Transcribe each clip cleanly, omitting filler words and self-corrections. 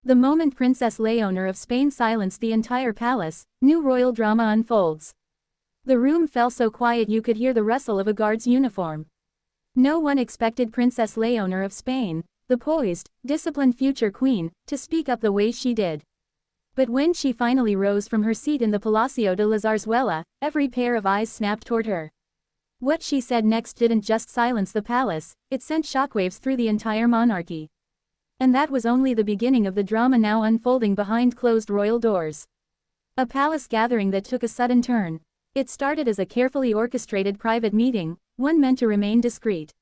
The moment Princess Leonor of Spain silenced the entire palace, new royal drama unfolds. The room fell so quiet you could hear the rustle of a guard's uniform. No one expected Princess Leonor of Spain, the poised, disciplined future queen, to speak up the way she did. But when she finally rose from her seat in the Palacio de la Zarzuela, every pair of eyes snapped toward her. What she said next didn't just silence the palace, it sent shockwaves through the entire monarchy. And that was only the beginning of the drama now unfolding behind closed royal doors. A palace gathering that took a sudden turn. It started as a carefully orchestrated private meeting, one meant to remain discreet.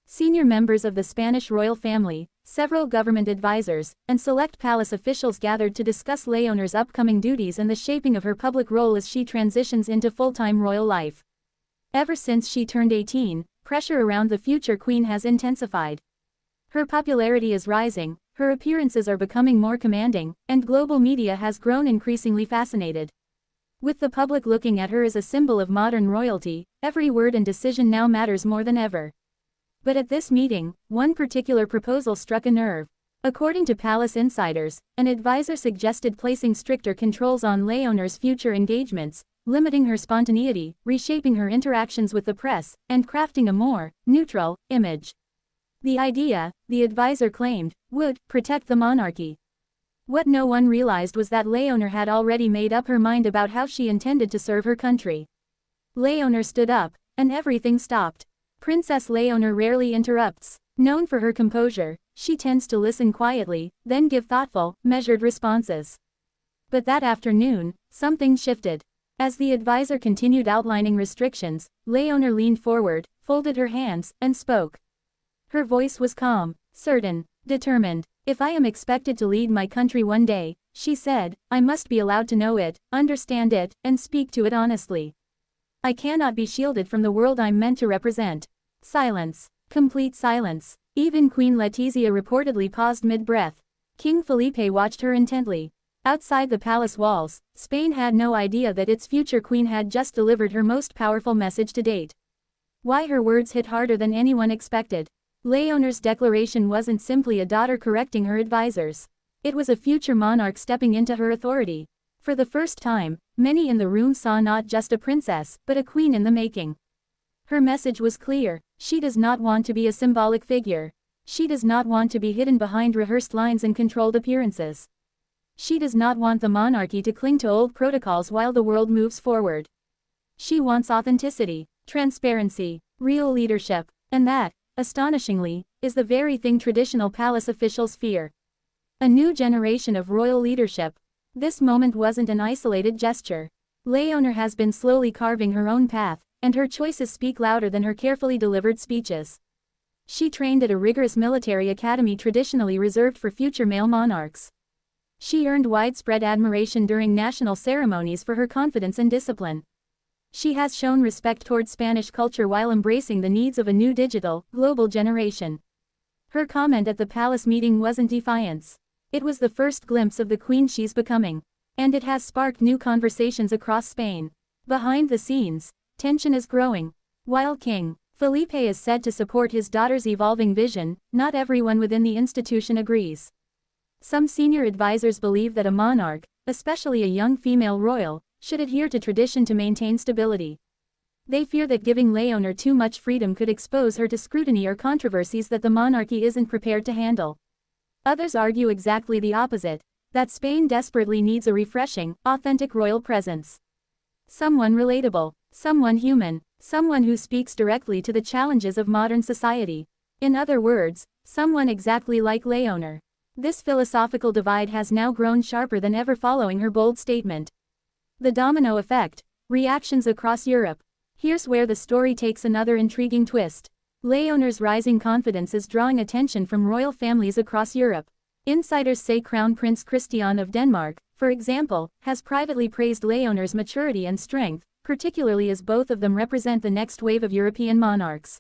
Senior members of the Spanish royal family, several government advisors, and select palace officials gathered to discuss Leonor's upcoming duties and the shaping of her public role as she transitions into full-time royal life. Ever since she turned 18, pressure around the future queen has intensified. Her popularity is rising, her appearances are becoming more commanding, and global media has grown increasingly fascinated. With the public looking at her as a symbol of modern royalty, every word and decision now matters more than ever. But at this meeting, one particular proposal struck a nerve. According to palace insiders, an advisor suggested placing stricter controls on Leonor's future engagements, limiting her spontaneity, reshaping her interactions with the press, and crafting a more neutral image. The idea, the advisor claimed, would protect the monarchy. What no one realized was that Leonor had already made up her mind about how she intended to serve her country. Leonor stood up, and everything stopped. Princess Leonor rarely interrupts. Known for her composure, she tends to listen quietly, then give thoughtful, measured responses. But that afternoon, something shifted. As the advisor continued outlining restrictions, Leonor leaned forward, folded her hands, and spoke. Her voice was calm, certain, determined. "If I am expected to lead my country one day," she said, "I must be allowed to know it, understand it, and speak to it honestly. I cannot be shielded from the world I'm meant to represent." Silence. Complete silence. Even Queen Letizia reportedly paused mid-breath. King Felipe watched her intently. Outside the palace walls, Spain had no idea that its future queen had just delivered her most powerful message to date. Why her words hit harder than anyone expected. Leonor's declaration wasn't simply a daughter correcting her advisors. It was a future monarch stepping into her authority. For the first time, many in the room saw not just a princess, but a queen in the making. Her message was clear: she does not want to be a symbolic figure. She does not want to be hidden behind rehearsed lines and controlled appearances. She does not want the monarchy to cling to old protocols while the world moves forward. She wants authenticity, transparency, real leadership, and that, astonishingly, is the very thing traditional palace officials fear. A new generation of royal leadership. This moment wasn't an isolated gesture. Leonor has been slowly carving her own path, and her choices speak louder than her carefully delivered speeches. She trained at a rigorous military academy traditionally reserved for future male monarchs. She earned widespread admiration during national ceremonies for her confidence and discipline. She has shown respect towards Spanish culture while embracing the needs of a new digital, global generation. Her comment at the palace meeting wasn't defiance. It was the first glimpse of the queen she's becoming. And it has sparked new conversations across Spain. Behind the scenes, tension is growing. While King Felipe is said to support his daughter's evolving vision, not everyone within the institution agrees. Some senior advisors believe that a monarch, especially a young female royal, should adhere to tradition to maintain stability. They fear that giving Leonor too much freedom could expose her to scrutiny or controversies that the monarchy isn't prepared to handle. Others argue exactly the opposite, that Spain desperately needs a refreshing, authentic royal presence. Someone relatable, someone human, someone who speaks directly to the challenges of modern society. In other words, someone exactly like Leonor. This philosophical divide has now grown sharper than ever following her bold statement. The domino effect. Reactions across Europe. Here's where the story takes another intriguing twist. Leonor's rising confidence is drawing attention from royal families across Europe. Insiders say Crown Prince Christian of Denmark, for example, has privately praised Leonor's maturity and strength, particularly as both of them represent the next wave of European monarchs.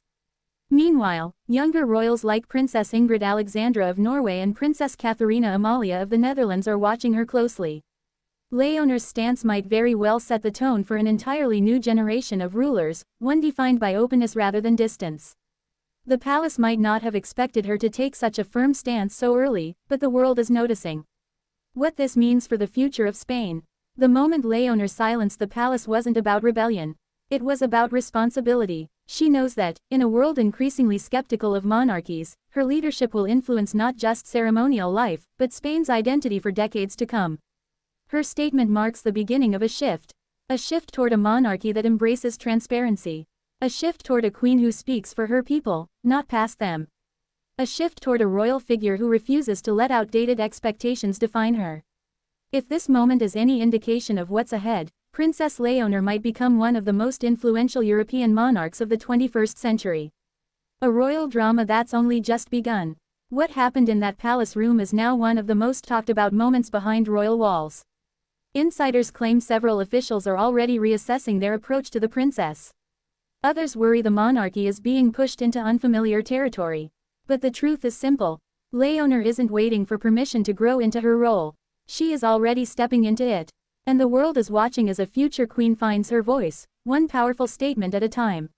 Meanwhile, younger royals like Princess Ingrid Alexandra of Norway and Princess Catharina Amalia of the Netherlands are watching her closely. Leonor's stance might very well set the tone for an entirely new generation of rulers, one defined by openness rather than distance. The palace might not have expected her to take such a firm stance so early, but the world is noticing. What this means for the future of Spain. The moment Leonor silenced the palace wasn't about rebellion. It was about responsibility. She knows that, in a world increasingly skeptical of monarchies, her leadership will influence not just ceremonial life, but Spain's identity for decades to come. Her statement marks the beginning of a shift. A shift toward a monarchy that embraces transparency. A shift toward a queen who speaks for her people, not past them. A shift toward a royal figure who refuses to let outdated expectations define her. If this moment is any indication of what's ahead, Princess Leonor might become one of the most influential European monarchs of the 21st century. A royal drama that's only just begun. What happened in that palace room is now one of the most talked about moments behind royal walls. Insiders claim several officials are already reassessing their approach to the princess. Others worry the monarchy is being pushed into unfamiliar territory. But the truth is simple. Leonor isn't waiting for permission to grow into her role. She is already stepping into it. And the world is watching as a future queen finds her voice, one powerful statement at a time.